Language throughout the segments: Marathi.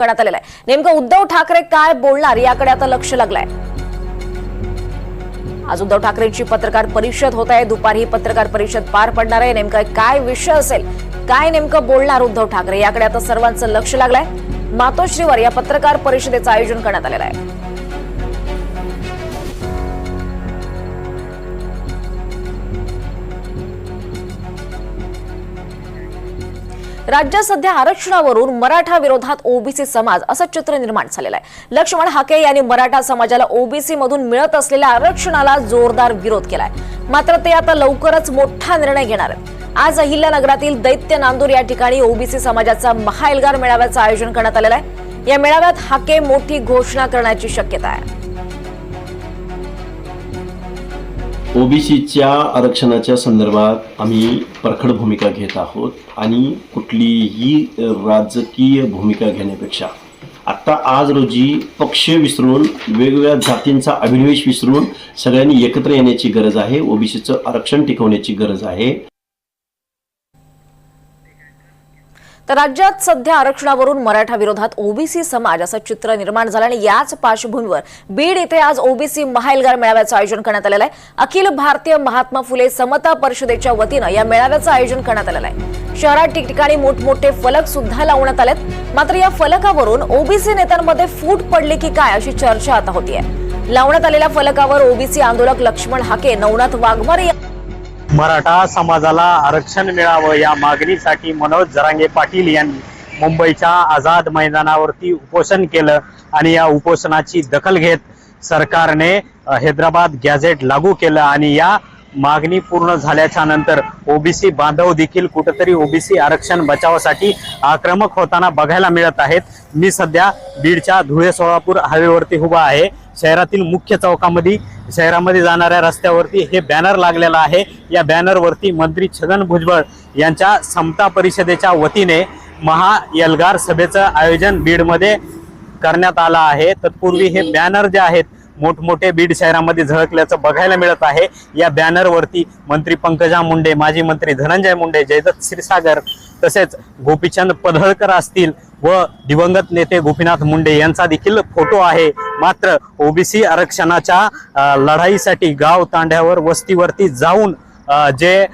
करण्यात आलेला आहे। नेमकं उद्धव ठाकरे काय बोलणार याकडे आता लक्ष लागलंय। आज उद्धव ठाकरेंची पत्रकार परिषद होत आहे। दुपारी ही पत्रकार परिषद पार पडणार आहे। नेमकं काय विषय असेल, काय नेमकं बोलणार उद्धव ठाकरे याकडे आता सर्वांचं लक्ष लागलंय। मातोश्रीवर या पत्रकार परिषदेचं आयोजन करण्यात आलेलं आहे। राज्यात सध्या आरक्षणावरून मराठा विरोधात ओबीसी समाज असं चित्र निर्माण झालेलं आहे। लक्ष्मण हाके यांनी मराठा समाजाला ओबीसी मधून मिळत असलेल्या आरक्षणाला जोरदार विरोध केलाय। मात्र ते आता लवकरच मोठा निर्णय घेणार आहेत। आज अहिल्यानगरातील दैत्य नांदूर या ठिकाणी ओबीसी समाजाचा महाएल्गार मेळाव्याचं आयोजन करण्यात आलेलं आहे। या मेळाव्यात हाके मोठी घोषणा करण्याची शक्यता आहे। ओबीसीच्या आरक्षणाच्या संदर्भात आम्ही परखड भूमिका घेत आहोत आणि कुठलीही राजकीय भूमिका घेण्यापेक्षा आता आज रोजी पक्ष विसरून वेगवेगळ्या जातींचा अभिनिवेश विसरून सगळ्यांनी एकत्र येण्याची गरज आहे। ओबीसीचं आरक्षण टिकवण्याची गरज आहे। तर राज्यात सध्या आरक्षणावरून मराठा विरोधात ओबीसी समाज असं चित्र निर्माण झालं आणि याच पार्श्वभूमीवर बीड येथे आज ओबीसी महाएल्गार मेळाव्याचं आयोजन करण्यात आलेलं आहे। अखिल भारतीय महात्मा फुले समता परिषदेच्या वतीनं या मेळाव्याचं आयोजन करण्यात आलेलं आहे। शहरात ठिकठिकाणी मोठमोठे फलक सुद्धा लावण्यात आलेत। मात्र या फलकावरून ओबीसी नेत्यांमध्ये फूट पडली की काय अशी चर्चा आता होतीये। लावण्यात आलेल्या फलकावर ओबीसी आंदोलक लक्ष्मण हाके, नवनाथ वाघमारे मराठा समाजाला आरक्षण मिळावं या मागणीसाठी मनोज जरांगे पाटील यांनी मुंबईच्या आझाद मैदानावरती उपोषण केलं आणि या उपोषणाची दखल घेत सरकारने हैदराबाद गॅझेट लागू केलं आणि या मागणी पूर्ण झाल्याच्या नंतर ओबीसी बांधव देखील कुठेतरी ओबीसी आरक्षण बचावासाठी आक्रमक होताना बघायला मिळत आहेत। मी सध्या बीडच्या धुळे सोलापूर हायवेवरती उभा आहे। शहरातील मुख्य चौकामध्ये शहरामध्ये जाणाऱ्या रस्त्यावरती हे बॅनर लागलेला आहे। या बॅनरवरती मंत्री छगन भुजबळ यांच्या समता परिषदेच्या वतीने महाएल्गार सभेचं आयोजन बीडमध्ये करण्यात आलं आहे। तत्पूर्वी हे बॅनर जे आहेत मोठमोठे बीड शहरामध्ये झळकल्याचं बघायला मिळत आहे। या बॅनरवरती मंत्री पंकजा मुंडे, माजी मंत्री धनंजय मुंडे, जयदत्त क्षीरसागर तसेच गोपीचंद पडळकर असतील व दिवंगत नेते गोपीनाथ मुंडे यांचा देखील फोटो आहे। मात्र ओबीसी आरक्षणाच्या लढाईसाठी गाव तांड्यावर वस्तीवरती जाऊन जे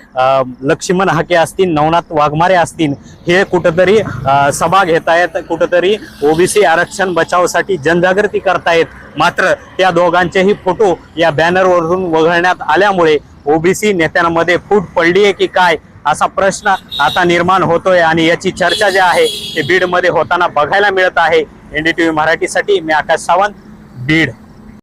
लक्ष्मण हाके असतील, नवनाथ वाघमारे असतील, हे कुठेतरी सभा घेतायत, कुठेतरी ओबीसी आरक्षण बचावासाठी जनजागृती करतायत। मात्र त्या दोघांचेही फोटो या बॅनरवरून वगळण्यात आल्यामुळे ओबीसी नेत्यांमध्ये फूट पडली आहे की काय असा प्रश्न आता निर्माण होतोय आणि याची चर्चा जी आहे ते बीडमध्ये होताना बघायला मिळत आहे। एनडीटीव्ही मराठीसाठी मी आकाश सावंत, बीड।